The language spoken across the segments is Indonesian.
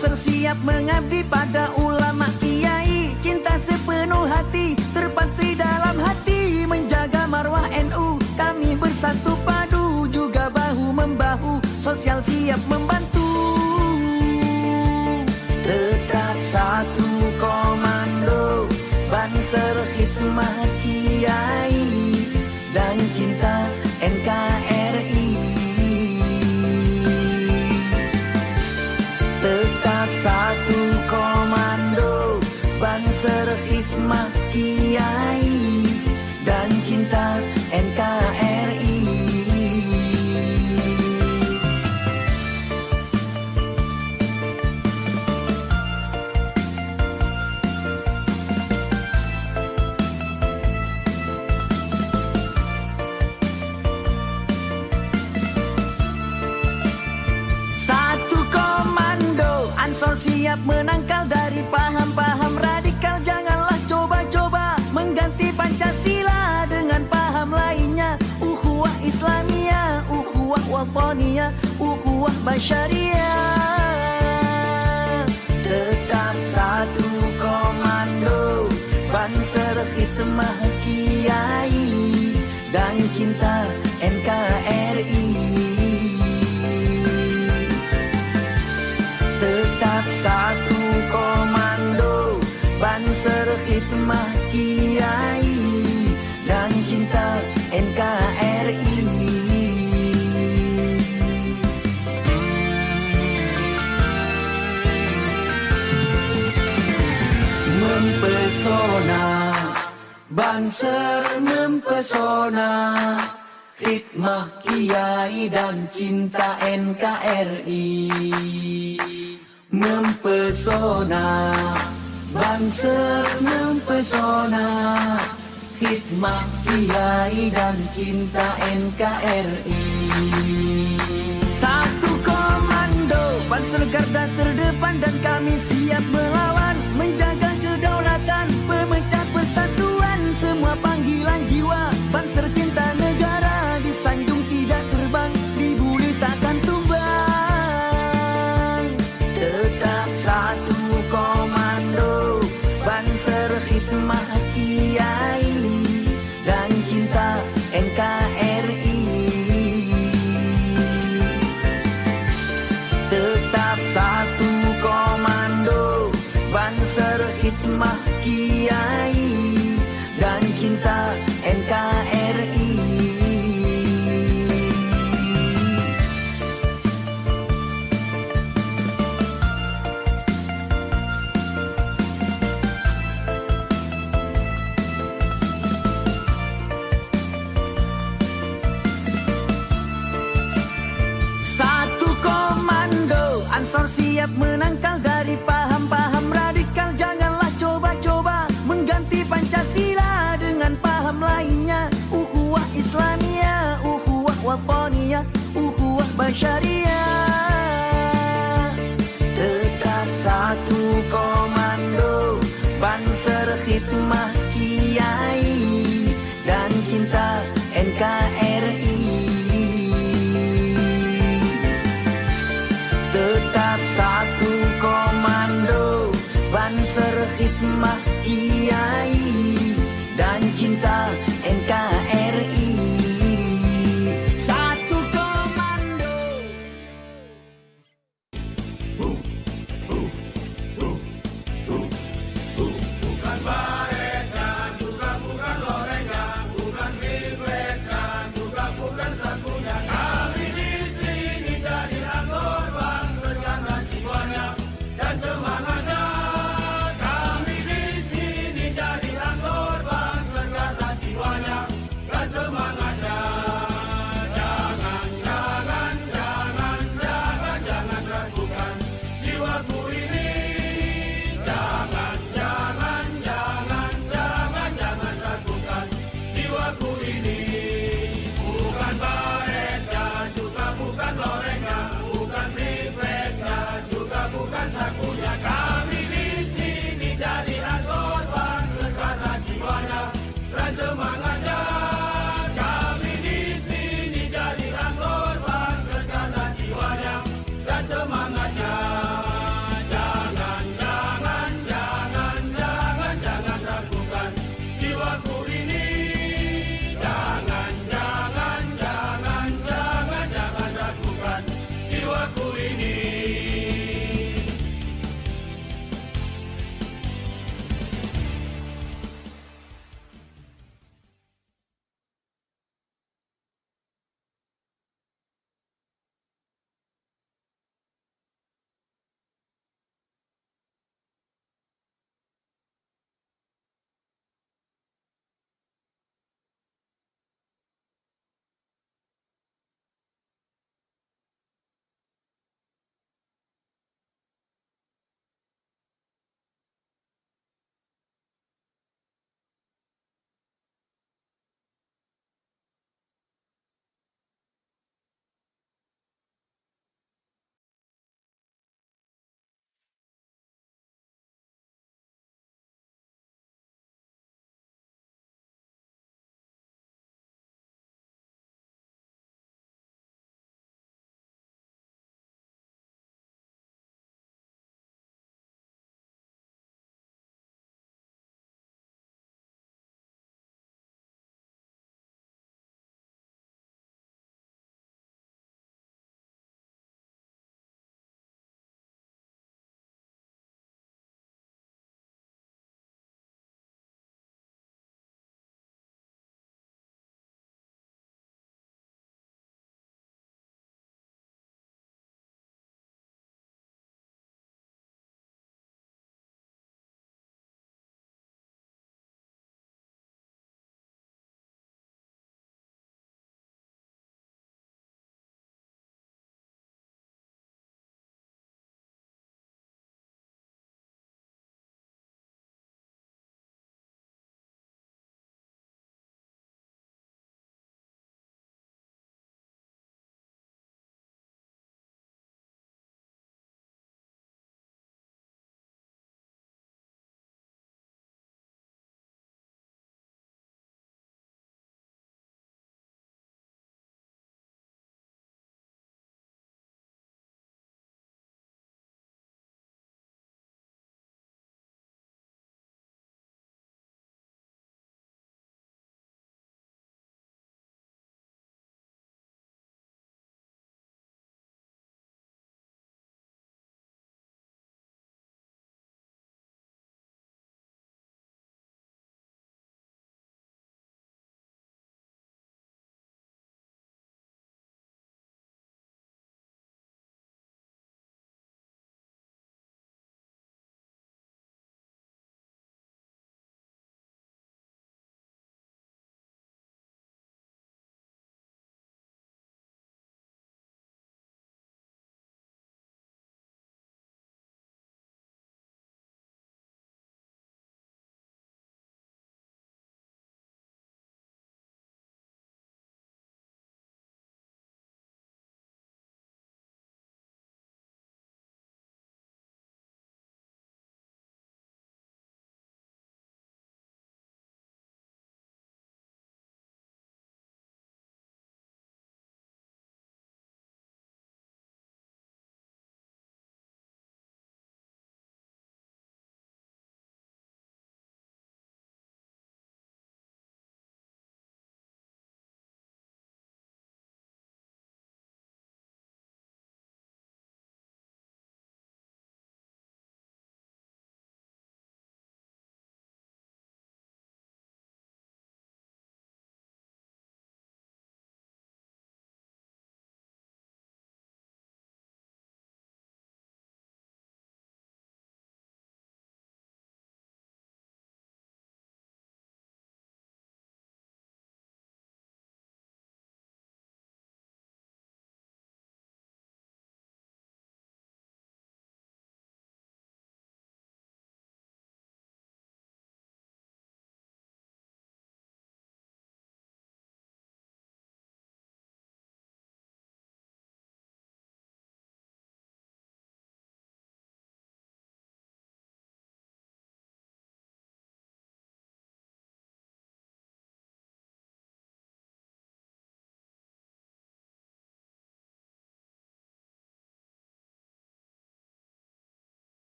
Banser siap mengabdi pada ulama kiai, cinta sepenuh hati terpatri dalam hati, menjaga marwah NU. Kami bersatu padu juga bahu membahu, sosial siap membantu. Tetap satu komando, Banser khidmah kiai dan cinta NKRI. Tetap satu komando, Banser khidmah kiai dan cinta NKRI. Ansor siap menangkal dari paham-paham radikal. Janganlah coba-coba mengganti Pancasila dengan paham lainnya. Ukhuwah Islamiyah, ukhuwah wataniyah, ukhuwah basyariah. Tetap satu komando, Banser khidmah kiai dan cinta NKRI. Tetap satu komando, Banser khidmah kiai dan cinta NKRI. Mempesona, Banser mempesona, khidmah kiai dan cinta NKRI. Mempesona, Banser mempesona, khidmah kiai dan cinta NKRI. Satu komando, Banser garda terdepan dan kami siap melawan, menjaga kedaulatan, pemecah persatuan. Semua panggilan jiwa, Banser cinta negara, disanjung tidak terbang, dibuli takkan tumbang. Tetap satu komando, Banser khidmah kiai dan cinta NKRI. Tetap satu komando, Banser khidmah kiai dan cinta NKRI. Ansor siap menangkal dari paham-paham radikal. Janganlah coba-coba mengganti Pancasila dengan paham lainnya. Ukhuwah Islamiyah, ukhuwah wataniyah, ukhuwah basyariah. Tetap satu komando, Banser khidmah kiai dan cinta NKRI. Tetap satu komando, Banser khidmah kiai dan cinta NKRI. Satu komando. Bukan baretan, juga bukan lorengan, bukan bibretan, juga bukan satunya. Kami di sini jadi Ansor Banser karena jiwanya dan semangatnya. Kami di sini jadi Ansor Banser karena jiwanya.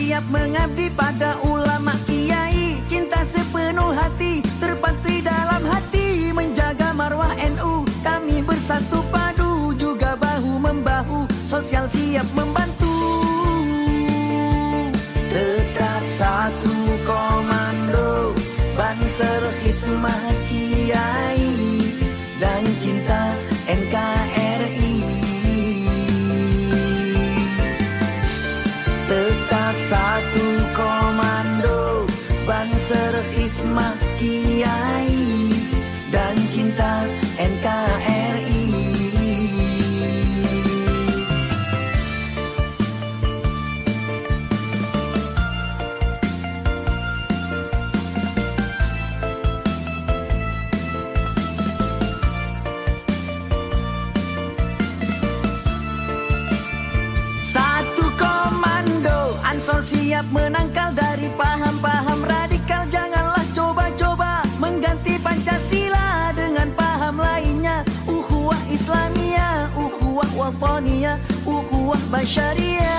siap mengabdi pada ulama kiai. Cinta sepenuh hati terpatri dalam hati, menjaga marwah NU. Kami bersatu padu juga bahu membahu, sosial siap membantu. Tetap satu komando, Banser khidmah kiai dan cinta NKRI. Tetap satu komando, Banser khidmah kiai dan cinta NKRI. Ansor siap menangkal dari paham-paham radikal. Janganlah coba-coba mengganti Pancasila dengan paham lainnya. Ukhuwah Islamiyah, ukhuwah wataniyah, ukhuwah basyariah.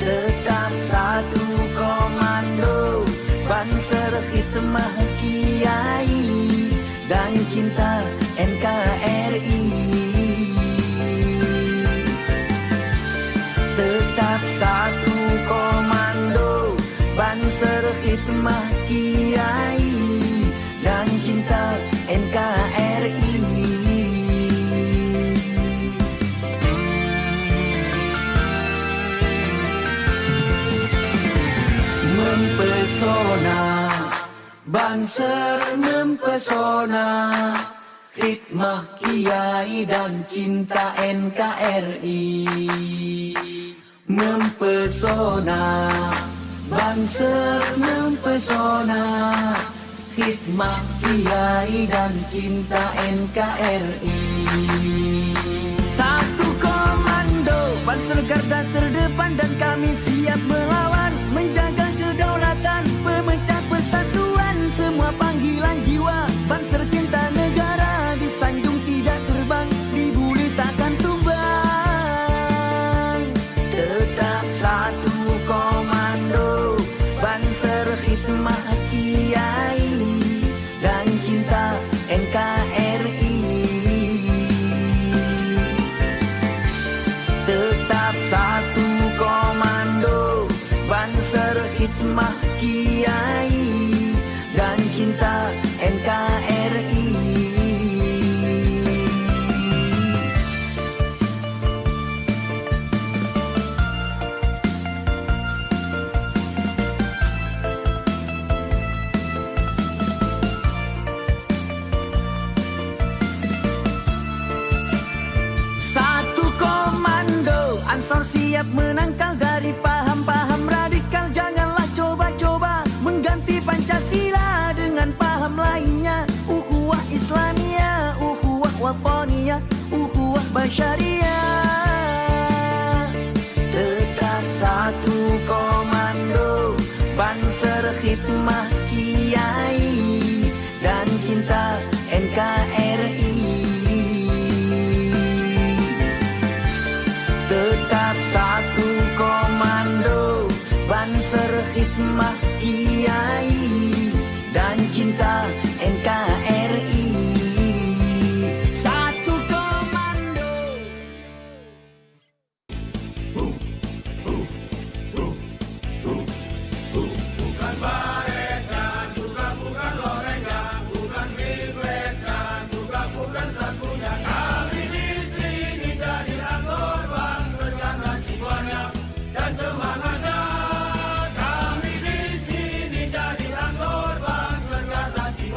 Tetap satu komando, Banser khidmah kiai dan cinta NKRI. Tetap satu komando, Banser khidmah kiai dan cinta NKRI. Mempesona, Banser mempesona, khidmah kiai dan cinta NKRI. Mempesona, Banser mempesona, khidmah kiai dan cinta NKRI. Satu komando, Banser garda terdepan dan kami siap melawan, menjaga kedaulatan, pemecah persatuan. Semua panggilan jiwa, Banser cinta negara, disanjung tidak terbang, dibuli takkan tumbang. Tetap satu komando, Banser khidmah kiai dan cinta NKRI. Tetap satu komando, Banser khidmah kiai dan cinta NKRI. Ansor siap menangkal dari paham-paham radikal. Janganlah coba-coba mengganti Pancasila dengan paham lainnya. Ukhuwah Islamiyah, ukhuwah wataniyah, ukhuwah basyariah. Tetap satu komando, Banser khidmah kiai dan cinta NKRI. Tetap satu komando, Banser khidmah kiai dan cinta NKRI. Satu komando. Bukan baret dan juga bukan lorenggang, bukan Miguel dan juga bukan satunya. Kami di sini jadi Ansor Banser karena jiwanya dan semangatnya. Kami di sini jadi Ansor Banser karena jiwanya.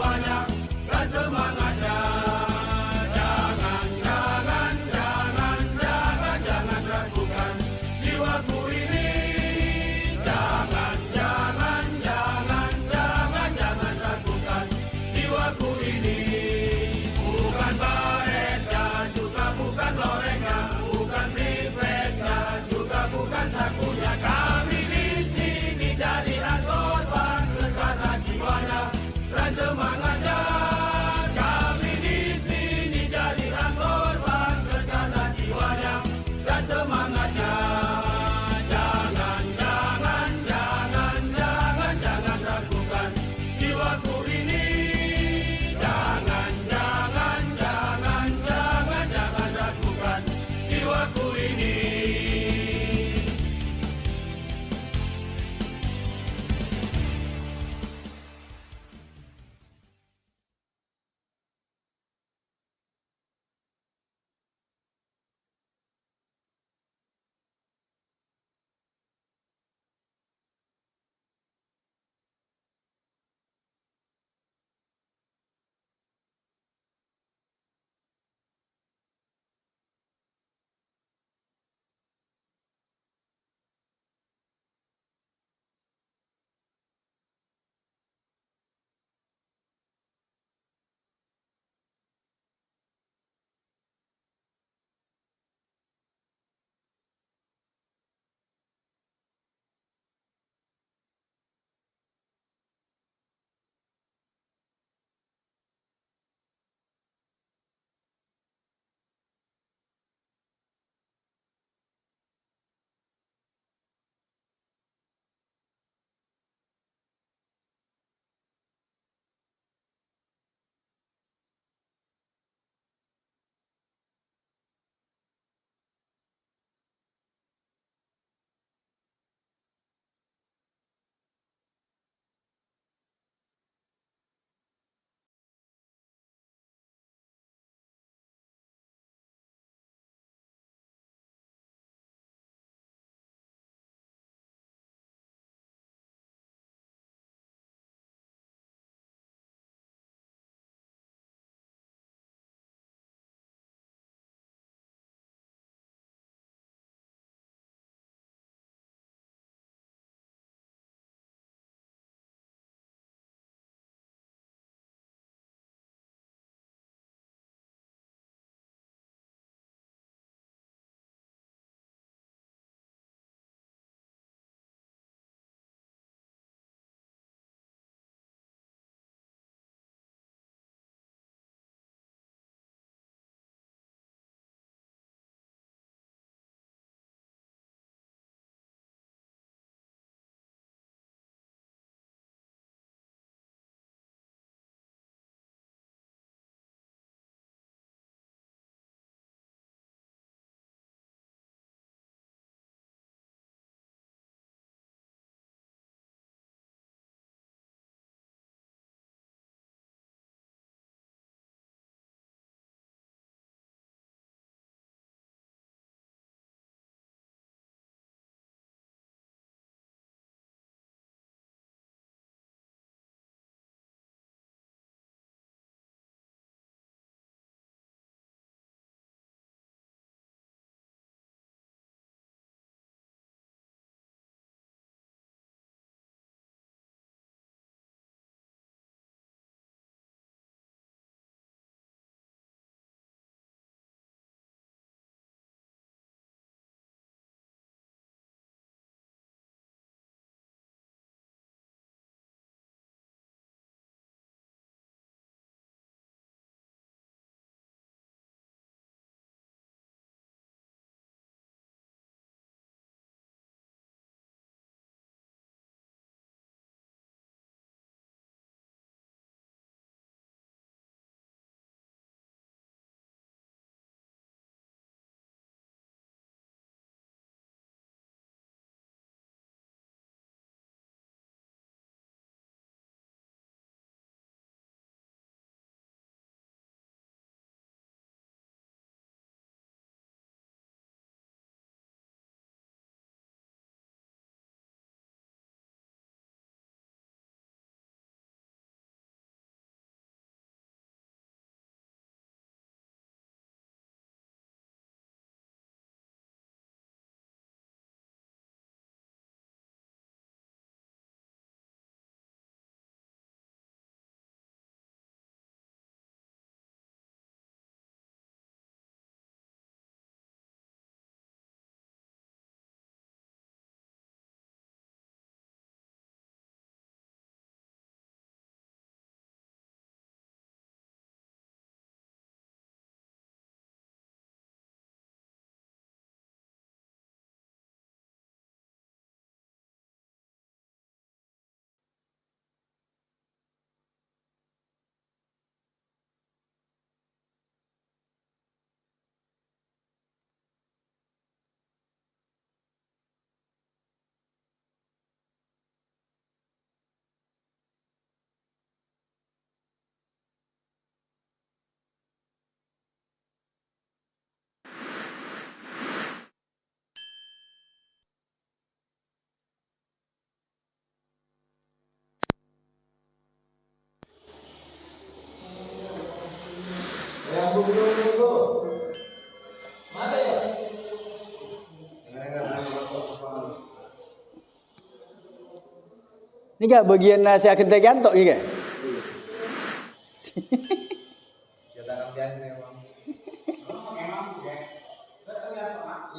Ini gak bagian nasihat kentekan tok iki.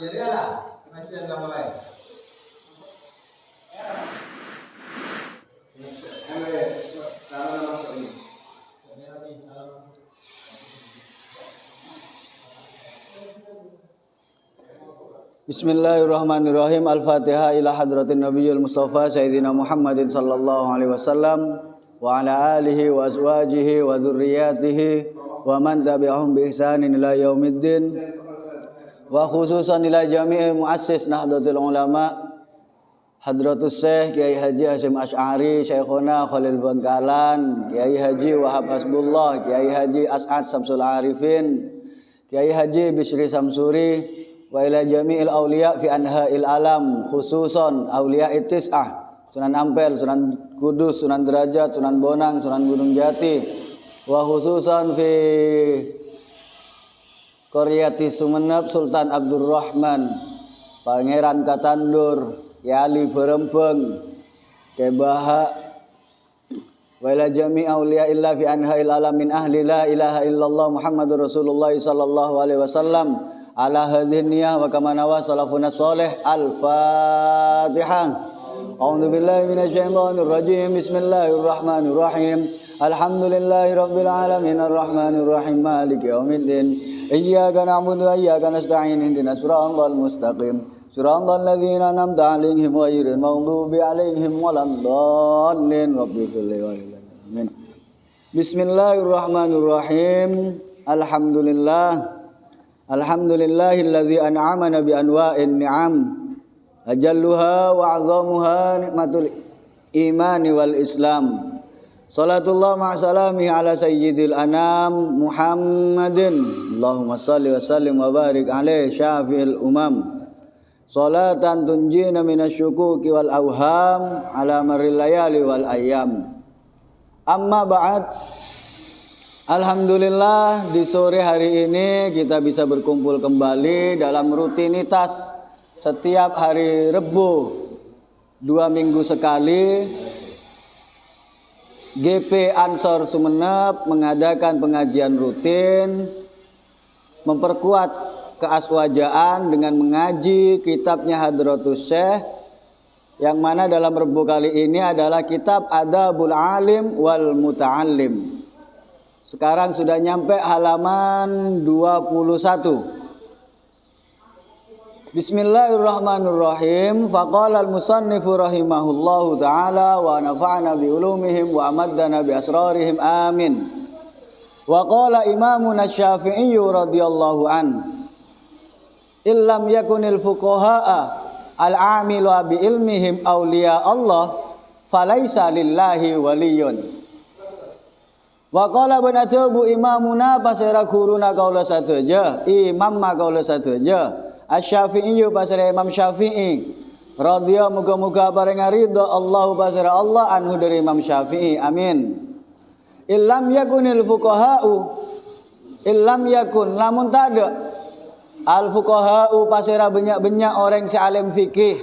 Iya dia lah, macam sama lain. Bismillahirrahmanirrahim. Al-Fatihah ila hadratin Nabiyil Mustafa Sayyidina Muhammadin sallallahu alaihi wasallam wa ala alihi wa azwajihi wa dzurriyyatihi wa man tabi'ahum bi ihsanin ila yaumiddin wa khususan ila jami'il muassis Nahdlatul Ulama Hadratus Syekh Kiai Haji Hasyim Asy'ari, Syekhona Khalil Bangkalan, Kiai Haji Wahab Hasbullah, Kiai Haji As'ad Samsul Arifin, Kiai Haji Bishri Samsuri, wa ila jami'il auliya fi anha'il alam, khususon auliya itis'ah, Sunan Ampel, Sunan Kudus, Sunan Derajat, Sunan Bonang, Sunan Gunung Jati, wa khususon fi Qaryati Sumenep Sultan Abdurrahman, Pangeran Katandur, Ya Ali Berempeng, Kebaha, wa ila jami' auliya illa fi anha'il alam min ahli la ilaha illallah Muhammadur Rasulullah sallallahu alaihi wasallam ala hadhihi niyah wa kama nawa salafuna sholih. Al-Fatihah. A'udzu billahi minasyaitonir rajim. Bismillahirrahmanirrahim. Alhamdulillahi rabbil alamin arrahmanir rahim maliki yaumiddin. Iyyaka na'budu wa iyyaka nasta'in ihdinas siratal mustaqim. Siratal ladzina an'amta 'alaihim ghairil maghdubi 'alaihim waladdallin. Rabbil alamin. Bismillahirrahmanirrahim. Alhamdulillahilladzi an'amana bi anwa'in ni'am ajalluha wa 'azzamuha nikmatul imani wal islam. Salatullah ma'a salamihi ala sayyidil anam Muhammadin. Allahumma salli wa sallim wa barik alaihi syafi'il umam. Salatan tunjina minasyukuki wal awham ala marril layali wal ayyam. Amma ba'd. Alhamdulillah di sore hari ini kita bisa berkumpul kembali dalam rutinitas setiap hari Rebu 2 minggu sekali. GP Ansor Sumenep mengadakan pengajian rutin, memperkuat keaswajaan dengan mengaji kitabnya Hadratus Syekh, yang mana dalam Rebu kali ini adalah kitab Adabul Alim wal Muta'allim. Sekarang sudah nyampe halaman 21. Bismillahirrahmanirrahim. Faqala al-musannifu rahimahullahu ta'ala wa nafa'na bi ulumihim wa amaddana bi asrarihim amin. Wa qala imamuna Syafi'i radhiyallahu an, illam yakunil fuqaha'a al-amilu bi ilmihim awliya Allah falaysa lillahi waliyun. Wa qala banatubu imamuna pasera guruna kaula sadonya, imam ma kaula sadonya, Asy-Syafi'i pasera Imam Syafi'i radhiya muga-muga paring ridha Allah pasera Allah anhu dari Imam Syafi'i, amin. Illam yakunil fuqaha'u, illam yakun lamun tada al fuqaha'u pasera banyak-banyak orang si alim fikih,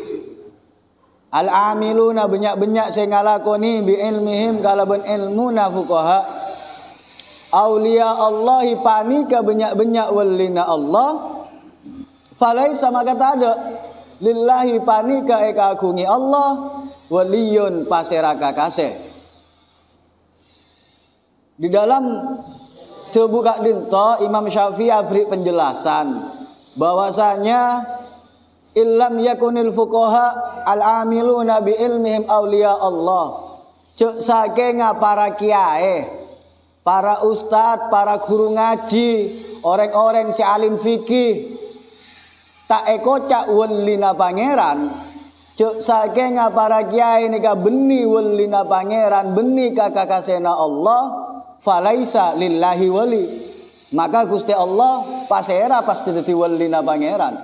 al amiluna banyak-banyak sing ngalakoni bi ilmihim kalaban ilmuna fuqaha, aulia Allahi panika banyak-banyak walina Allah, falaisa maka tak ada lillahi panika eka agungi Allah waliyun pasera kakase. Di dalam cobuka dinto Imam Syafi'i beri penjelasan bahwasanya illam yakunil fuqaha al amiluna bi ilmihim aulia Allah, cek saking para kiai, para ustadz, para guru ngaji, orang-orang si alim fikih, tak ekocak welina pangeran, cek saking para kiai nika beni welina pangeran, beni kakakasena Allah, falaisa lillahi wali, maka Gusti Allah pasera pasti dadi welina pangeran.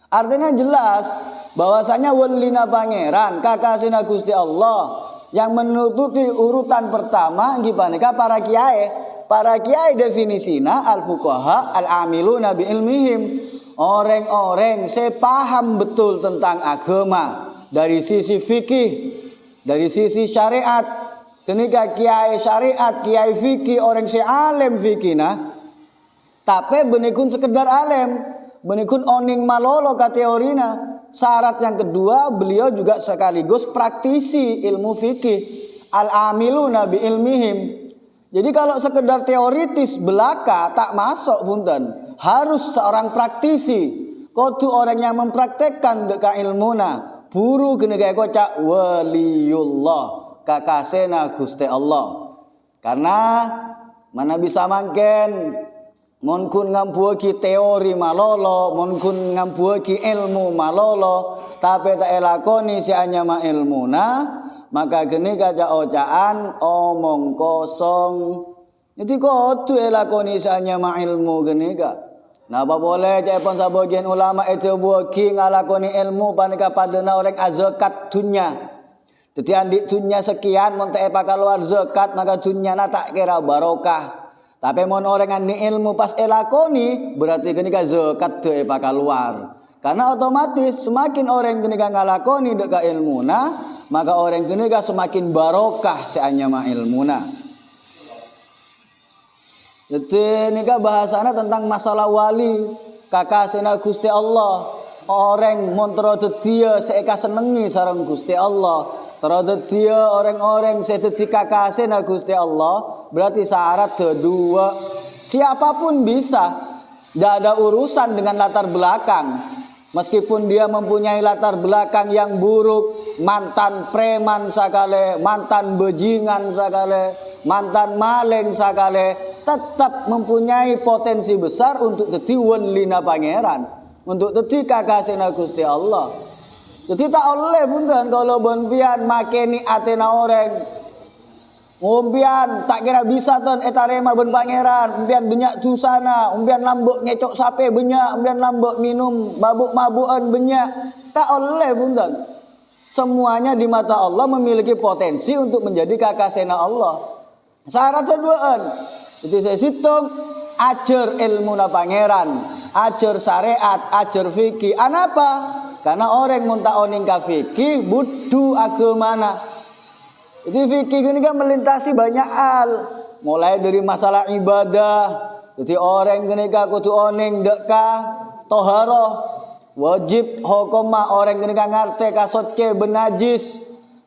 Artinya jelas bahwasanya welina pangeran kakakasena Gusti Allah yang menututi urutan pertama gipanika para kiai. Para kiai definisina al fuqaha al amiluna bi ilmihim, orang-orang sepaham betul tentang agama dari sisi fikih, Dari sisi syariat, kenika kiai syariat, kiai fikih, orang si alim fikih tapi benikun sekedar alim, benikun oning malolo ka teorina. Syarat yang kedua, beliau juga sekaligus praktisi ilmu fikih, al-amiluna bi ilmihim. Jadi kalau sekedar teoritis belaka tak masuk punten, harus seorang praktisi, kudu orang yang mempraktekkan deka ilmuna. Buru gini kayak kocak waliullah, kakasena Gusti Allah. Karena mana bisa mangken mun kun ngambuaki teori malolo, mun kun ngambuaki ilmu malolo, tapi tak elakoni si anyama ilmuna, maka gini kaca ocaan omong kosong. Jadi kudu elakoni si anyama ilmu gini ka. Napa boleh cepon sabagian ulama itu buaki ngalakoni ilmu panika padana orang azakat dunya. Jadi andik dunya sekian mun teh keluar zakat maka dunyana tak kira barokah. Tapi mun orang andi ilmu pas elakoni berarti kenika zakat teh keluar. Karena otomatis semakin orang kenika ngalakoni deka ilmuna, maka orang kenika semakin barokah seanyama ilmuna. Jadi nika bahasana tentang masalah wali, kakasena Gusti Allah. Orang mun terodedia seeka senengi sareng Gusti Allah. Terodedia orang-orang sededi kakasena Gusti Allah, berarti syarat kedua. Siapapun bisa, tidak ada urusan dengan latar belakang. Meskipun dia mempunyai latar belakang yang buruk, mantan preman sakale, mantan bejingan sakale, mantan maling sakale, tetap mempunyai potensi besar untuk dadi walina pangeran, untuk dadi kakasena Gusti Allah. Jadi tak oleh punten kalau bonpian makeni atena orang. Umpian tak kira bisa ton etarema ben pangeran, umpian banyak susana, umpian lambuk ngecok sape banyak, umpian lambuk minum mabuk-mabukan banyak. Tak oleh punten. Semuanya di mata Allah memiliki potensi untuk menjadi kakasena Allah. Syarat keduaan. Jadi saya hitung ajar ilmu na pangeran, ajar syariat, ajar fikih. Anapa? Karena orang munta oning ka fikih butuh agamana. Jadi fikih ini kan melintasi banyak hal, mulai dari masalah ibadah. Jadi orang ini kan kudu oning deka toharoh, wajib hukuma orang ini kan ngerti kasoce benajis,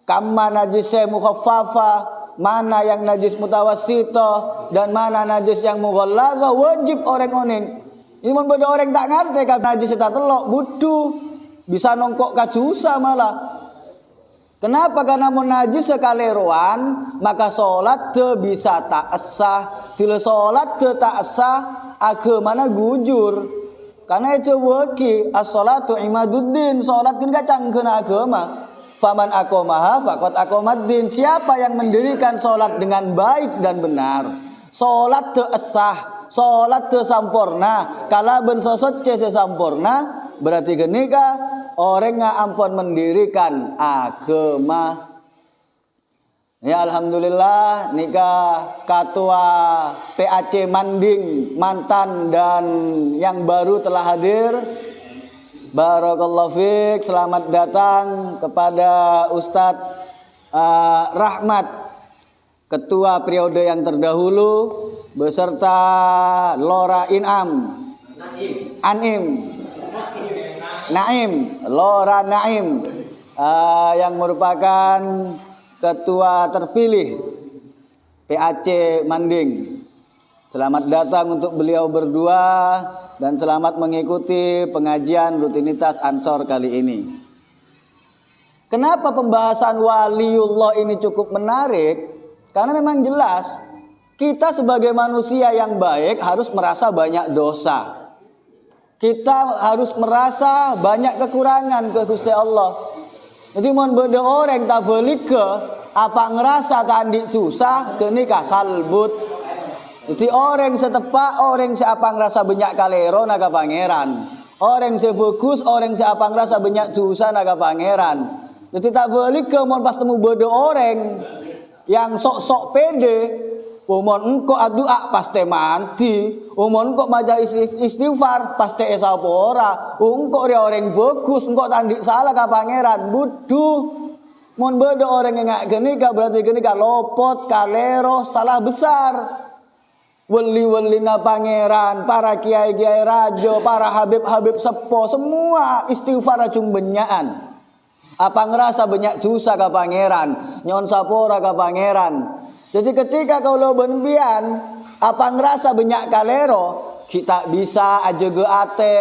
kamma najisnya mukhaffafa, mana yang najis mutawassito dan mana najis yang mughalladha, wajib orang oning. Ini mun beda orang tak ngerti ka najis tak telok butuh bisa nongkok kajusa malah. Kenapa? Karena mun najis sekaleruan maka salat teu bisa tak sah. Tile salat teu tak sah agamana gujur. Karena itu waki as-salatu imaduddin, salat kan kacangkeun agama. Faman aqamaha faqad aqamaddin. Siapa yang mendirikan salat dengan baik dan benar, salat teu sah, salat teu sampurna. Kalaben sosot ce sampurna berarti genika orang nga ampun mendirikan agama. Ya alhamdulillah nikah ketua PAC Manding mantan dan yang baru telah hadir. Barakallahu fiik, selamat datang kepada Ustadz Rahmat, ketua periode yang terdahulu beserta Lora Naim, Lora Naim yang merupakan ketua terpilih PAC Manding. Selamat datang untuk beliau berdua dan selamat mengikuti pengajian rutinitas Ansor kali ini. Kenapa pembahasan waliullah ini cukup menarik? Karena memang jelas kita sebagai manusia yang baik harus merasa banyak dosa. Kita harus merasa banyak kekurangan ke Gusti Allah. Jadi mun beda orang tak balik ke apa ngerasa tandik susah kini kasalbut. Jadi orang setepak, orang siapa ngerasa banyak kalero naga pangeran. Orang sebagus, orang siapa ngerasa banyak susah naga pangeran. Jadi tak balik ke mun pas temu beda orang yang sok-sok pede. Umon engko adua pasti mati, umon engko maja istighfar pasti esa pora, engko dia orang bagus, engko tandik salah ka pangeran, buduh Mun beda orang yang ngak genika berarti genika lopot, kalero, salah besar. Wali-walina pangeran, para kiai-kiai rajo, para habib-habib sepo, semua istighfar acung benyaan. Apa ngerasa banyak dosa ke pangeran, nyon sapora ke pangeran. Jadi ketika kau lo benbian, apa ngerasa banyak kalero, kita bisa aja ge ate,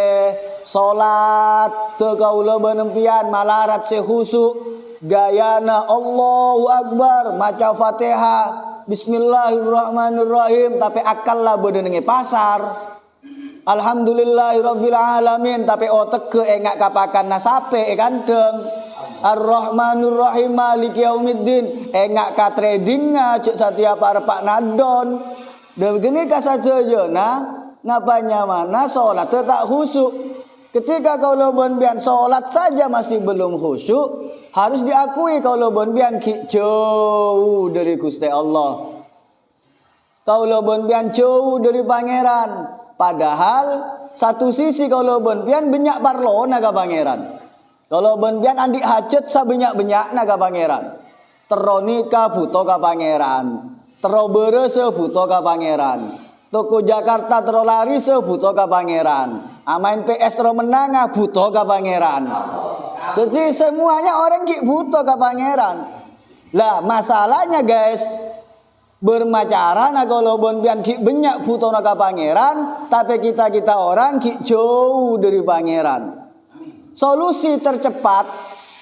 salat, te kau lo benbian malarat sehusu. Gayana Allahu Akbar maca Fatihah Bismillahirrahmanirrahim tapi akal lah bedenenge pasar. Alhamdulillahirabbil alamin tapi otek ke engak kapakan nasape kanteng. Ar-Rahmanur Rahim Maliki Yaumiddin engak ka tradingnya cek setiap arep nadon. Dan begini kasajana ngapanya mana salat tak khusyuk. Ketika kau lo bonbian sholat saja masih belum khusyuk, harus diakui kau lo bonbian jauh dari Gusti Allah. Kau lo bonbian jauh dari pangeran. Padahal satu sisi kau lo bonbian banyak parlona ka pangeran. Kalau bonbian andik hajat sa banyak na ka pangeran. Teronika buto ka pangeran. Terobere buto ka pangeran. Toko Jakarta terolari sebuto ka pangeran. Amain PS tero menangah buto ka pangeran. Jadi semuanya orang ki buto ka pangeran. Lah masalahnya guys, bermacara na kalau bonbian ki banyak buto ka pangeran, tapi kita orang ki jauh dari pangeran. Solusi tercepat,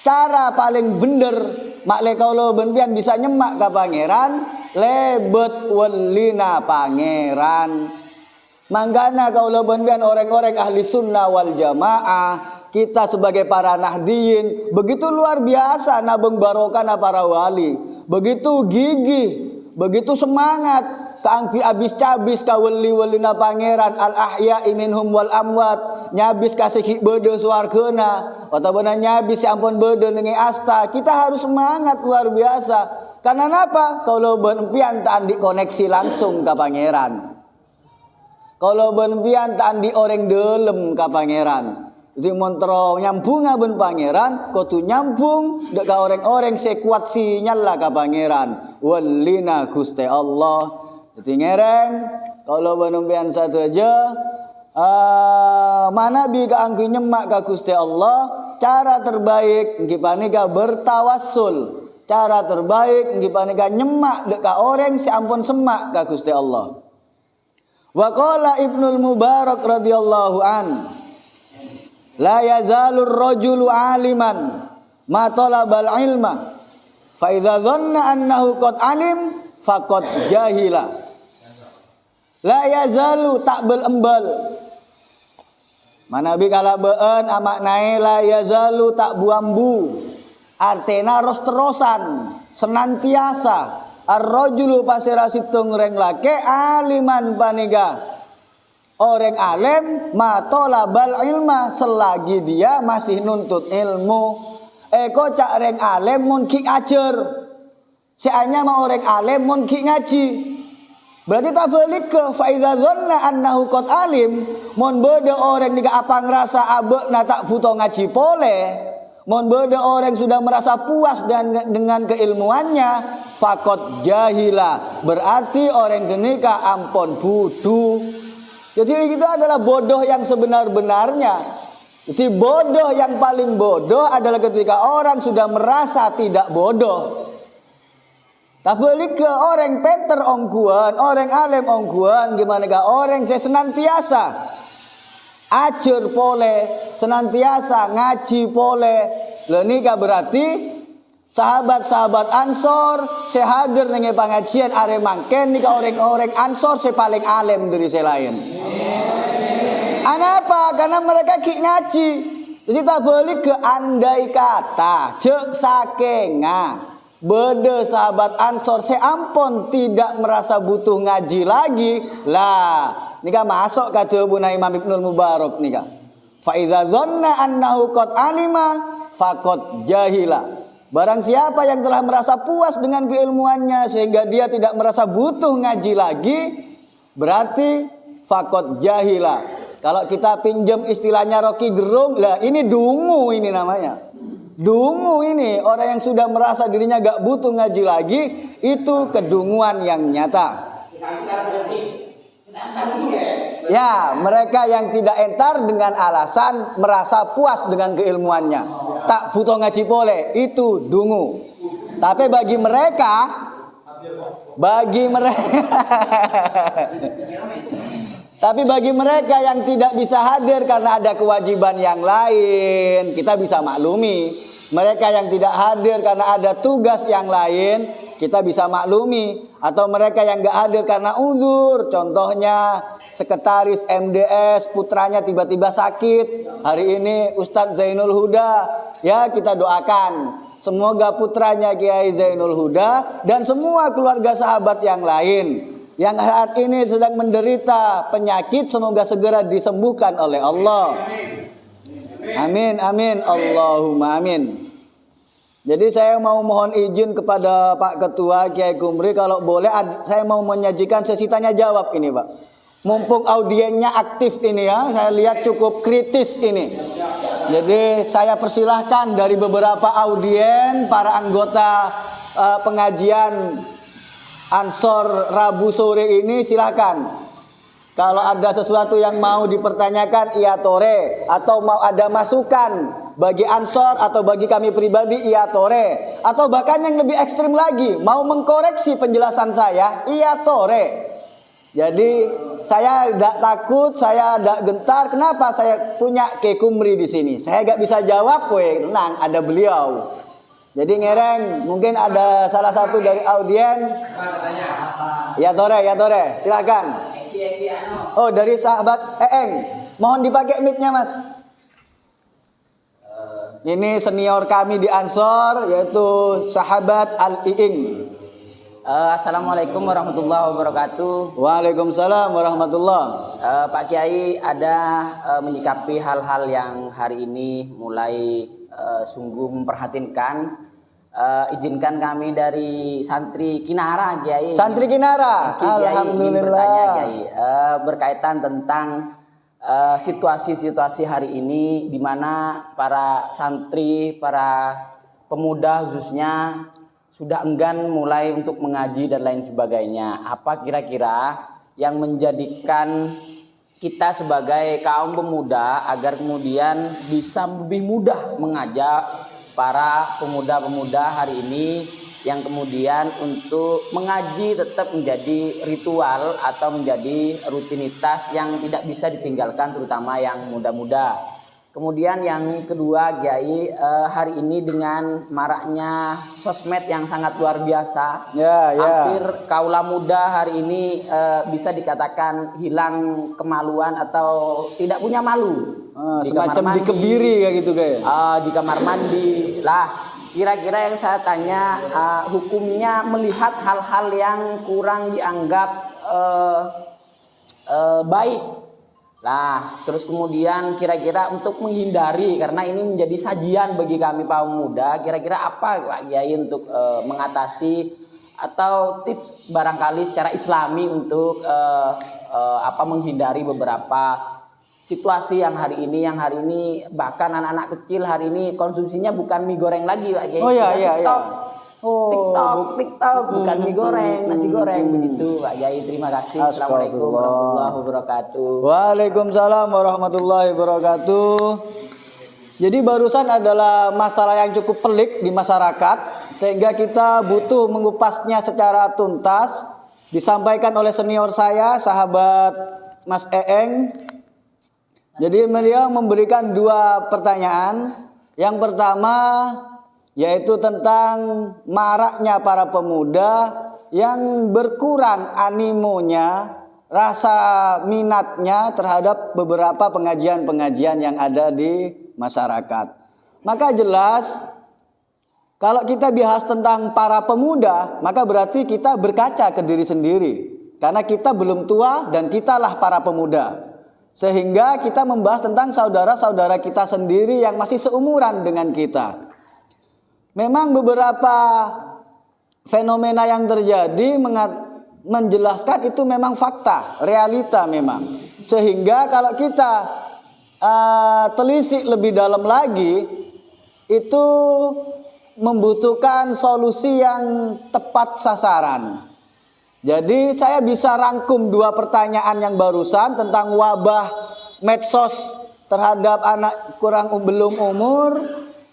cara paling bener makle kalau bonbian bisa nyemak ka pangeran, lebet welina pangeran. Manggana kaulah benbian orang-orang ahli sunnah wal jamaah, kita sebagai para nahdiyin begitu luar biasa nabeng barokana para wali, begitu gigih, begitu semangat kaangfi abis cabis ka wali-walina pangeran al ahya'i minhum wal amwat, nyabis kasih bede swargana atau benar nyabis ampun bede nengi asta. Kita harus semangat luar biasa. Karena apa? Kalau benpian tak andi koneksi langsung ke pangeran. Kalau benpian tak andi orang dalam ke pangeran. Jadi montro nyambung ben pangeran, kau tu nyambung dek orang-orang sekuat sinyal lah ke pangeran. Walina Gusti Allah. Jadi ngereng kalau benpian saja mana bi ka angku nyemak ke Gusti Allah, cara terbaik ngipanika bertawassul. Cara terbaik ngipanika nyemak dek ka orang si ampun semak ka Gusti Allah. Wa qala Ibnul Mubarak radhiyallahu an, la yazalur rajulu aliman ma talabal ilma fa idza dhanna annahu qad alim faqad jahila. La yazalu tak belembal. Mana bi kala beun amak nae la yazalu tak buambu. Artena ros terosan senantiasa ar-rajulu pasira situng reng lake aliman paniga orang alim ma talabal ilma selagi dia masih nuntut ilmu. Eko cak reng alim mun ki ajar seanya ma orang alim mun ki ngaji. Berarti tak balik ke fa iza dhanna annahu qad alim mun beda orang niga apa ngerasa abekna tak butuh ngaji pole. Mon beda orang sudah merasa puas dengan keilmuannya, fakot jahila, berarti orang genika ampon bodoh. Jadi itu adalah bodoh yang sebenar-benarnya. Jadi bodoh yang paling bodoh adalah ketika orang sudah merasa tidak bodoh. Tak balik ke orang Peter ongkuan, orang alim ongkuan, gimana ga orang saya senantiasa ajar pole, senantiasa ngaji pole. Lenika berarti sahabat-sahabat Ansor sehadir dengan pengajian are mangken nika orang-orang Ansor se paling alim dari selain. Anapa? Karena mereka ki ngaji. Jadi tak balik ke andai kata cek sakenga bede sahabat Ansor seampun tidak merasa butuh ngaji lagi lah. Nika masuk ka jawabuna Imam Ibnul Mubarak nika. Fa iza dhanna annahu qad alima faqad jahila. Barang siapa yang telah merasa puas dengan keilmuannya sehingga dia tidak merasa butuh ngaji lagi, berarti faqad jahila. Kalau kita pinjam istilahnya Rocky Gerung, lah ini dungu ini namanya. Dungu ini, orang yang sudah merasa dirinya gak butuh ngaji lagi, itu kedunguan yang nyata. Ya, mereka yang tidak entar dengan alasan merasa puas dengan keilmuannya, tak butuh ngaji pole, itu dungu. Tapi bagi mereka tapi bagi mereka yang tidak bisa hadir karena ada kewajiban yang lain, kita bisa maklumi. Mereka yang tidak hadir karena ada tugas yang lain, kita bisa maklumi. Atau mereka yang gak hadir karena uzur, contohnya sekretaris MDS putranya tiba-tiba sakit. Hari ini Ustadz Zainul Huda, ya kita doakan semoga putranya Kiai Zainul Huda dan semua keluarga sahabat yang lain yang saat ini sedang menderita penyakit, semoga segera disembuhkan oleh Allah. Amin, amin, Allahumma amin. Jadi saya mau mohon izin kepada Pak Ketua Kiai Kumri, kalau boleh saya mau menyajikan sesi tanya jawab ini Pak. Mumpung audiennya aktif ini ya, saya lihat cukup kritis ini. Jadi saya persilahkan dari beberapa audien, para anggota pengajian Ansor Rabu sore ini, silakan. Kalau ada sesuatu yang mau dipertanyakan, iya tore. Atau mau ada masukan bagi Ansor atau bagi kami pribadi, iya tore. Atau bahkan yang lebih ekstrim lagi, mau mengkoreksi penjelasan saya, iya tore. Jadi saya tidak takut, saya tidak gentar. Kenapa? Saya punya Kiai Kumri di sini. Saya gak bisa jawab, tenang, ada beliau. Jadi ngereng, mungkin ada salah satu dari audien. Ya tore, silakan. Oh, dari sahabat Eeng, mohon dipakai mic-nya Mas. Ini senior kami di Ansor, yaitu sahabat Al-Iing. Assalamualaikum warahmatullahi wabarakatuh. Waalaikumsalam warahmatullahi. Pak Kiai ada menyikapi hal-hal yang hari ini mulai sungguh memperhatinkan. Izinkan kami dari santri Kinara, Kiai. Santri Kinara, alhamdulillah. Bertanya, Kiai, berkaitan tentang situasi-situasi hari ini, di mana para santri, para pemuda khususnya sudah enggan mulai untuk mengaji dan lain sebagainya. Apa kira-kira yang menjadikan kita sebagai kaum pemuda agar kemudian bisa lebih mudah mengajak para pemuda-pemuda hari ini yang kemudian untuk mengaji tetap menjadi ritual atau menjadi rutinitas yang tidak bisa ditinggalkan, terutama yang muda-muda. Kemudian yang kedua, Kiai, hari ini dengan maraknya sosmed yang sangat luar biasa, hampir kaula muda hari ini bisa dikatakan hilang kemaluan atau tidak punya malu. Semacam dikebiri kayak gitu kayak. Di kamar mandi lah. Kira-kira yang saya tanya, hukumnya melihat hal-hal yang kurang dianggap baik. Nah, terus kemudian kira-kira untuk menghindari, karena ini menjadi sajian bagi kami kaum muda, kira-kira apa Pak Kiai untuk mengatasi atau tips barangkali secara Islami untuk menghindari beberapa situasi yang hari ini bahkan anak-anak kecil hari ini konsumsinya bukan mie goreng lagi Pak Kiai. Oh iya. TikTok bukan mie goreng, nasi goreng begitu Pak Kiai. Terima kasih. Assalamualaikum warahmatullahi wabarakatuh. Waalaikumsalam warahmatullahi wabarakatuh. Jadi barusan adalah masalah yang cukup pelik di masyarakat, sehingga kita butuh mengupasnya secara tuntas. Disampaikan oleh senior saya, sahabat Mas Eeng. Jadi beliau memberikan dua pertanyaan. Yang pertama yaitu tentang maraknya para pemuda yang berkurang animonya, rasa minatnya terhadap beberapa pengajian-pengajian yang ada di masyarakat. Maka jelas kalau kita bahas tentang para pemuda, maka berarti kita berkaca ke diri sendiri. Karena kita belum tua dan kitalah para pemuda. Sehingga kita membahas tentang saudara-saudara kita sendiri yang masih seumuran dengan kita. Memang beberapa fenomena yang terjadi menjelaskan itu memang fakta, realita memang. Sehingga kalau kita telisik lebih dalam lagi, itu membutuhkan solusi yang tepat sasaran. Jadi saya bisa rangkum 2 pertanyaan yang barusan tentang wabah medsos terhadap anak belum umur.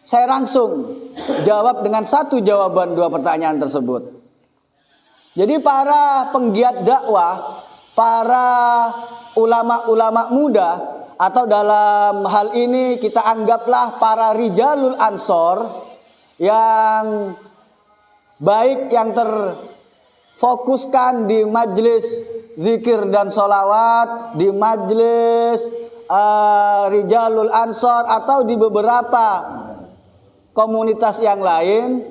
Saya langsung jawab dengan 1 jawaban 2 pertanyaan tersebut. Jadi para penggiat dakwah, para ulama-ulama muda, atau dalam hal ini kita anggaplah para rijalul ansor yang baik yang terfokuskan di majelis zikir dan sholawat, di majelis rijalul ansor, atau di beberapa komunitas yang lain,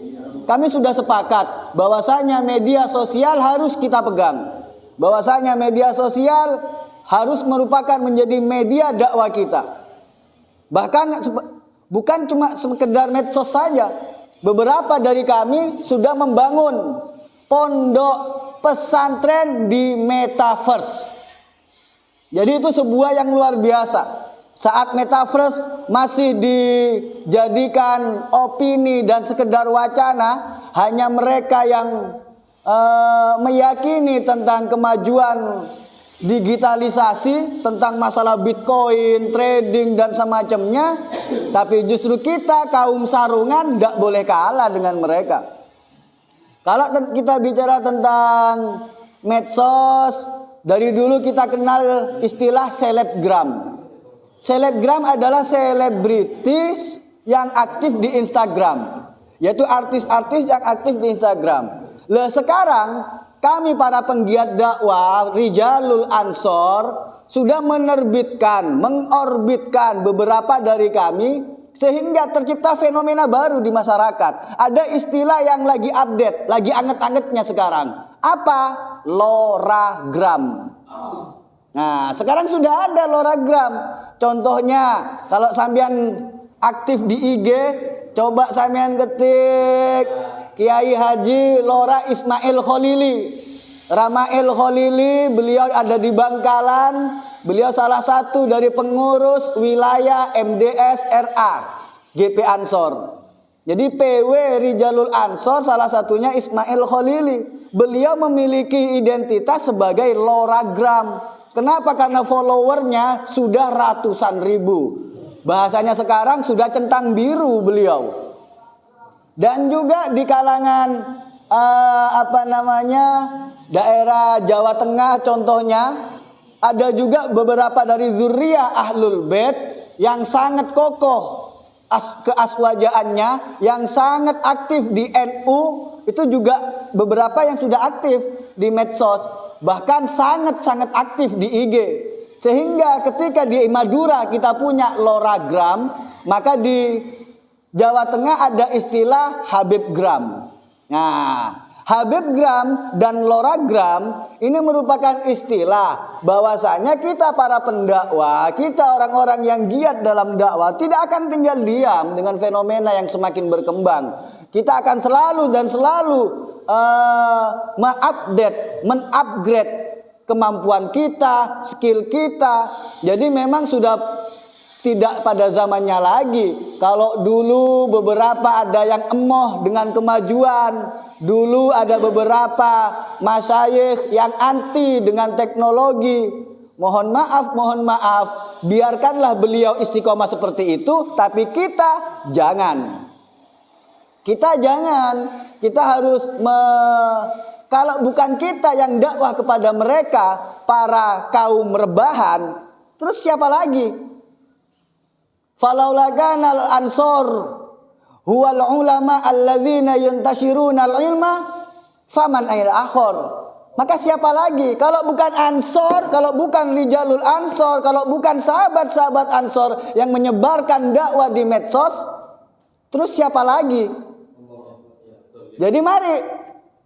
kami sudah sepakat bahwasanya media sosial harus kita pegang, bahwasanya media sosial harus merupakan menjadi media dakwah kita. Bahkan bukan cuma sekedar medsos saja. Beberapa dari kami sudah membangun pondok pesantren di metaverse. Jadi itu sebuah yang luar biasa. Saat metaverse masih dijadikan opini dan sekedar wacana, hanya mereka yang meyakini tentang kemajuan digitalisasi, tentang masalah Bitcoin, trading dan semacamnya. Tapi justru kita kaum sarungan tidak boleh kalah dengan mereka. Kalau kita bicara tentang medsos, dari dulu kita kenal istilah selebgram. Selebgram adalah selebritis yang aktif di Instagram, yaitu artis-artis yang aktif di Instagram. Lah sekarang kami para penggiat dakwah Rijalul Ansor sudah menerbitkan, mengorbitkan beberapa dari kami, sehingga tercipta fenomena baru di masyarakat. Ada istilah yang lagi update, lagi anget-angetnya sekarang. Apa? Loragram. Nah, sekarang sudah ada loragram. Contohnya, kalau sampean aktif di IG, coba sampean ketik Kiai Haji Lora Ismail Kholili, Ramail Kholili. Beliau ada di Bangkalan. Beliau salah satu dari pengurus wilayah MDS RA GP Ansor. Jadi PW Rijalul Ansor salah satunya Ismail Kholili. Beliau memiliki identitas sebagai loragram. Kenapa? Karena followernya sudah ratusan ribu. Bahasanya sekarang sudah centang biru beliau. Dan juga di kalangan daerah Jawa Tengah contohnya, ada juga beberapa dari zuriyah Ahlul Bait yang sangat kokoh keaswajaannya, yang sangat aktif di NU. Itu juga beberapa yang sudah aktif di medsos, bahkan sangat-sangat aktif di IG. Sehingga ketika di Madura kita punya loragram, maka di Jawa Tengah ada istilah Habibgram. Nah, Habibgram dan loragram ini merupakan istilah bahwasanya kita para pendakwah, kita orang-orang yang giat dalam dakwah tidak akan tinggal diam dengan fenomena yang semakin berkembang. Kita akan selalu dan selalu mengupgrade kemampuan kita, skill kita. Jadi memang sudah tidak pada zamannya lagi. Kalau dulu beberapa ada yang emoh dengan kemajuan, dulu ada beberapa masyayikh yang anti dengan teknologi. Mohon maaf, biarkanlah beliau istiqomah seperti itu, tapi kita jangan. Kita harus kalau bukan kita yang dakwah kepada mereka, para kaum rebahan, terus siapa lagi? Falaula kanal ansor huwal ulama alladzina yuntashiruna al-ilma faman ail akhor. Maka siapa lagi? Kalau bukan ansor, kalau bukan rijalul ansor, kalau bukan sahabat-sahabat ansor yang menyebarkan dakwah di medsos, terus siapa lagi? Jadi mari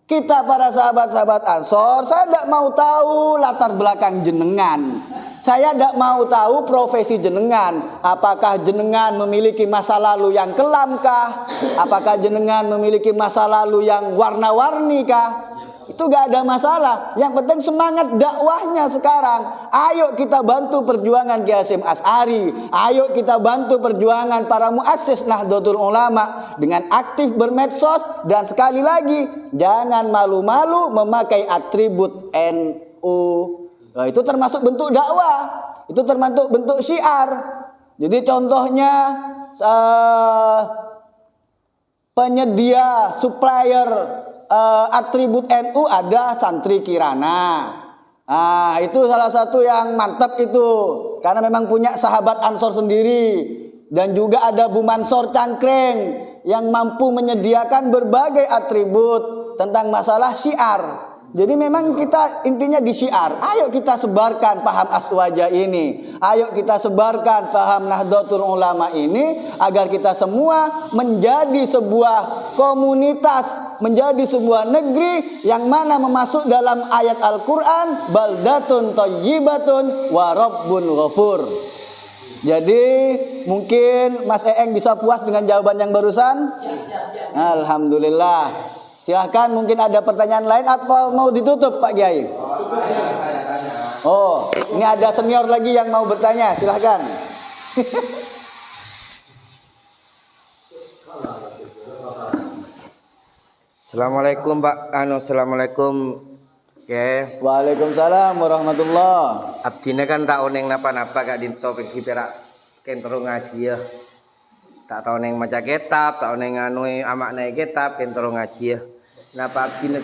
kita para sahabat-sahabat ansor, saya tidak mau tahu latar belakang jenengan. Saya tidak mau tahu profesi jenengan. Apakah jenengan memiliki masa lalu yang kelam kah? Apakah jenengan memiliki masa lalu yang warna-warni kah? itu gak ada masalah. Yang penting semangat dakwahnya sekarang. Ayo kita bantu perjuangan Kiai Hasyim Asy'ari. Ayo kita bantu perjuangan para muassis Nahdlatul Ulama dengan aktif bermedsos. Dan sekali lagi, jangan malu-malu memakai atribut NU. Nah, itu termasuk bentuk dakwah. Itu termasuk bentuk syiar. Jadi contohnya penyedia supplier atribut NU ada Santri Kirana. Itu salah satu yang mantap itu, karena memang punya sahabat Ansor sendiri. Dan juga ada Bu Mansor Cangkreng yang mampu menyediakan berbagai atribut tentang masalah syiar. Jadi memang kita intinya di syiar. Ayo kita sebarkan paham Aswaja ini. Ayo kita sebarkan paham Nahdlatul Ulama ini agar kita semua menjadi sebuah komunitas, menjadi sebuah negeri yang mana memasuk dalam ayat Al-Qur'an baldatun thayyibatun wa rabbun ghafur. Jadi mungkin Mas Eeng bisa puas dengan jawaban yang barusan? Alhamdulillah. Silahkan, mungkin ada pertanyaan lain atau mau ditutup Pak Kiai? Oh, ini ada senior lagi yang mau bertanya, silahkan. Assalamualaikum Pak. Assalamualaikum. Oke. Waalaikumsalam warahmatullah. Abdine kan tak oneng napa-napa gak dinto pergi perak kentro ngaji ya. Tak tahu neng maca kitab, tak oneng anui amak naik kitab kentro ngaji ya. Napa abdine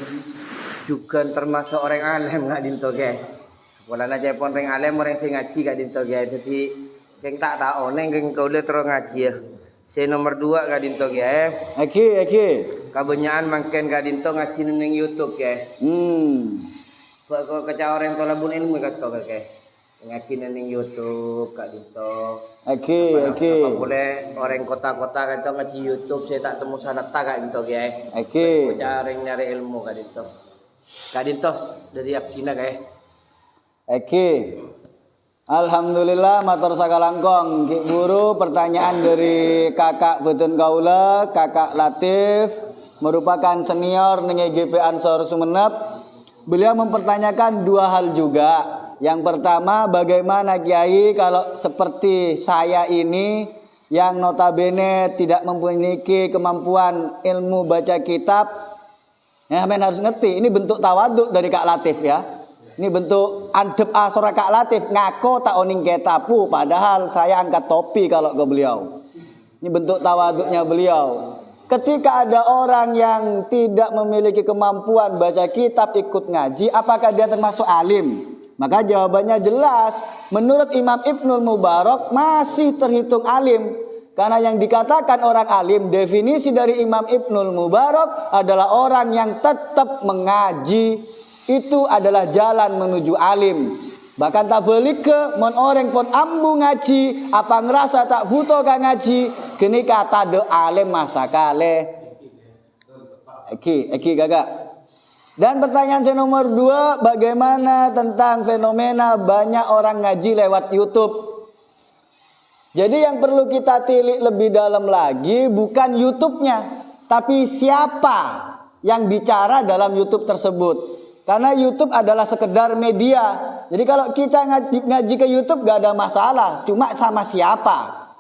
juga termasuk orang alim gak dinto ke. Pola aja pon orang alim orang sing ngaji gak dinto ke. Jadi keng tak tahu neng keng kau lihat terus ngaji ya. Si nomor 2 gak dinto ke. Oke. Kebanyakan makin gak dinto ngaji neng YouTube ke. Kok keca orang tolabun ilmu gak tau ke. Ngaji neng YouTube gak dinto. Oke. Boleh orang kota-kota kan ngaji YouTube saya tak temu sanad tak gak dinto ke. Oke. Cara nyari ilmu gak dinto. Gak dinto dari Cina ke. Oke. Alhamdulillah matur sakalangkong Ki Guru. Pertanyaan dari Kakak Betun Kaula, Kakak Latif, merupakan senior ning GP Ansor Sumenep. Beliau mempertanyakan dua hal juga. Yang pertama, bagaimana Kiai kalau seperti saya ini yang notabene tidak memiliki kemampuan ilmu baca kitab. Ya, men harus ngerti, ini bentuk tawaduk dari Kak Latif ya. Ini bentuk adep asora Kak Latif, ngaku tak oning ketapu padahal saya angkat topi kalau ke beliau. Ini bentuk tawaduknya beliau. Ketika ada orang yang tidak memiliki kemampuan baca kitab ikut ngaji, apakah dia termasuk alim? Maka jawabannya jelas, menurut Imam Ibnul Mubarak masih terhitung alim. Karena yang dikatakan orang alim, definisi dari Imam Ibnul Mubarak adalah orang yang tetap mengaji. Itu adalah jalan menuju alim. Bahkan tak balik ke mon orang pun ambu ngaji, apa ngerasa tak butuh ka ngaji, gini kata de alim masa kale. Eki gagak. Dan pertanyaan saya nomor 2, bagaimana tentang fenomena banyak orang ngaji lewat YouTube? Jadi yang perlu kita tilik lebih dalam lagi bukan YouTube-nya, tapi siapa yang bicara dalam YouTube tersebut. Karena YouTube adalah sekedar media. Jadi kalau kita ngaji ke YouTube gak ada masalah. Cuma sama siapa.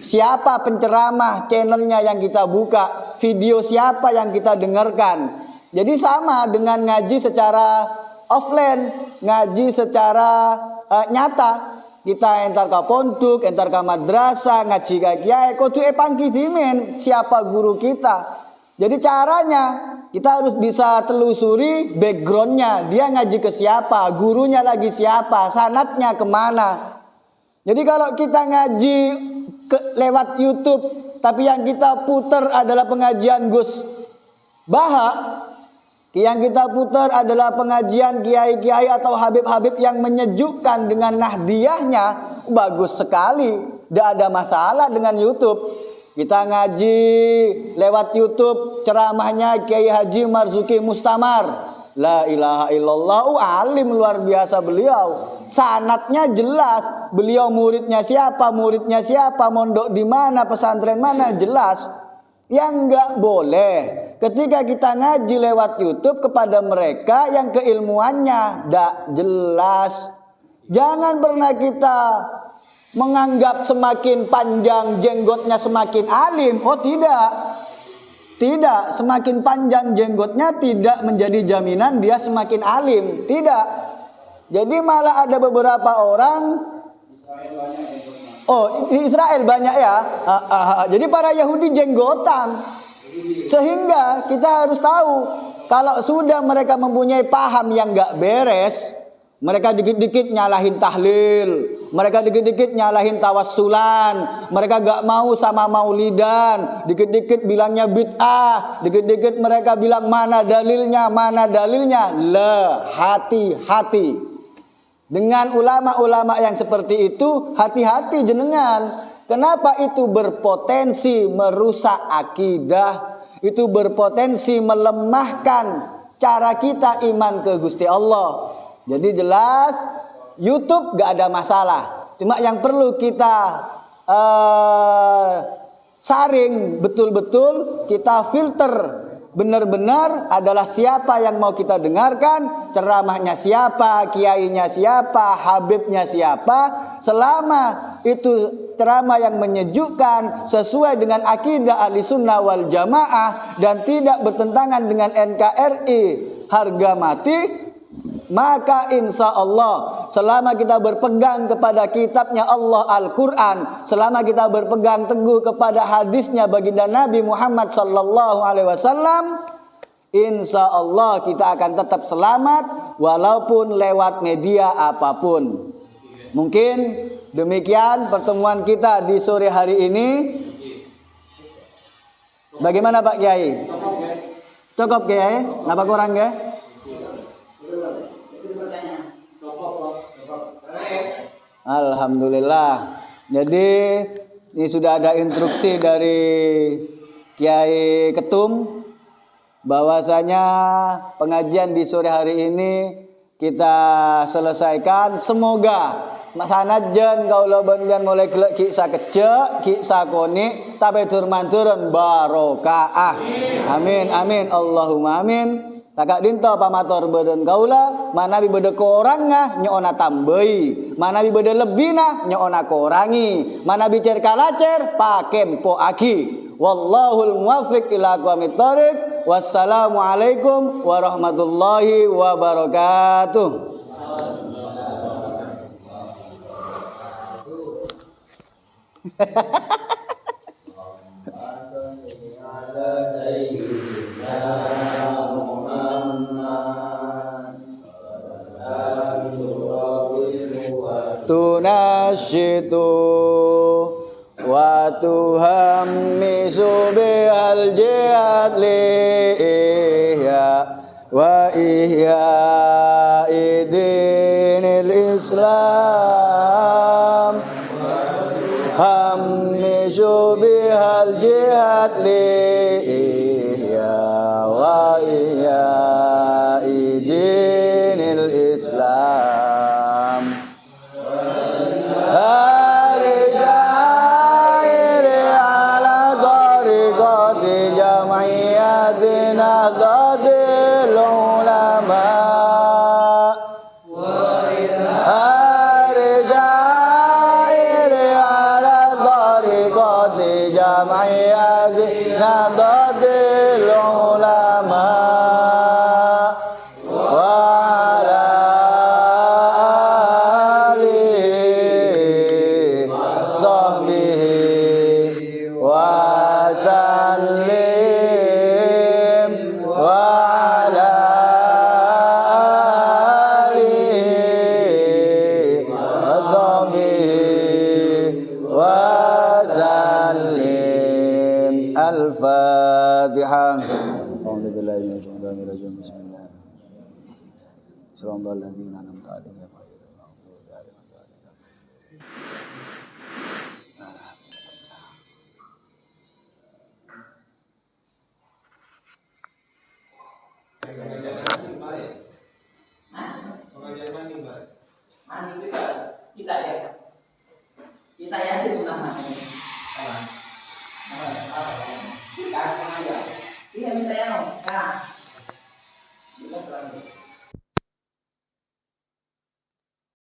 Siapa penceramah channelnya yang kita buka. Video siapa yang kita dengarkan. Jadi sama dengan ngaji secara offline. Ngaji secara nyata. Kita entar ke pondok, entar ke madrasah, ngaji ke kiai. Kudu pangki dimen siapa guru kita. Jadi caranya kita harus bisa telusuri backgroundnya. Dia ngaji ke siapa, gurunya lagi siapa, sanadnya kemana. Jadi kalau kita ngaji lewat YouTube, tapi yang kita putar adalah pengajian Gus Baha, yang kita putar adalah pengajian kiai-kiai atau habib-habib yang menyejukkan dengan nahdiyahnya, bagus sekali. Tidak ada masalah dengan YouTube. Kita ngaji lewat YouTube ceramahnya Kiai Haji Marzuki Mustamar. La ilaha illallah, alim luar biasa beliau. Sanatnya jelas, beliau muridnya siapa, mondok di mana, pesantren mana jelas. Yang enggak boleh ketika kita ngaji lewat YouTube kepada mereka yang keilmuannya tidak jelas. Jangan pernah kita menganggap semakin panjang jenggotnya semakin alim. Oh tidak. Tidak, semakin panjang jenggotnya tidak menjadi jaminan dia semakin alim. Tidak. Jadi malah ada beberapa orang, oh di Israel banyak ya. Jadi para Yahudi jenggotan. Sehingga kita harus tahu, kalau sudah mereka mempunyai paham yang gak beres, mereka dikit-dikit nyalahin tahlil, mereka dikit-dikit nyalahin tawassulan, mereka gak mau sama maulidan, dikit-dikit bilangnya bid'ah, dikit-dikit mereka bilang mana dalilnya. Hati-hati. Dengan ulama-ulama yang seperti itu, hati-hati jenengan. Kenapa? Itu berpotensi merusak akidah, itu berpotensi melemahkan cara kita iman ke Gusti Allah. Jadi jelas YouTube gak ada masalah. Cuma yang perlu kita saring betul-betul, kita filter benar-benar adalah siapa yang mau kita dengarkan, ceramahnya siapa, kiainya siapa, habibnya siapa. Selama itu ceramah yang menyejukkan, sesuai dengan akidah Ahlussunnah wal Jamaah dan tidak bertentangan dengan NKRI harga mati, maka insya Allah selama kita berpegang kepada kitabnya Allah Al-Quran, selama kita berpegang teguh kepada hadisnya baginda Nabi Muhammad sallallahu alaihi wasallam, insya Allah kita akan tetap selamat walaupun lewat media apapun. Mungkin demikian pertemuan kita di sore hari ini. Bagaimana Pak Kiai? Cukup Kiai? Kenapa kurang ya? Alhamdulillah. Jadi ini sudah ada instruksi dari Kiai Ketum bahwasanya pengajian di sore hari ini kita selesaikan. Semoga masanajan kaula bandian mulai ki sakecek ki sakoni tapi turun barokah. Amin amin Allahumma amin. Takak dinto pamator beden kaula, manabi bede korangnya nyona tambai, manabi bede lebina nyona korangi, manabi cer kalacer pakem po aki. Wallahul muwaffiq ila aqwamit thoriq. Wassalamualaikum warahmatullahi wabarakatuh. Tunasyitu wa tuhammisu bihal jihad li ihya wa ihya idinil Islam hammisu bihal jihad li ihya wa ihya idinil Islam. Nahdlatul ulama arja'ir ala tariqati jam'iyyat nahdlatul ulama wa ala alihi sahbihi wa sallim. Al-Fatihah. A'udzubillahi minasyaitonir rajim. Bismillah. Shiratal ladzina an'amta 'alaihim. Thank you.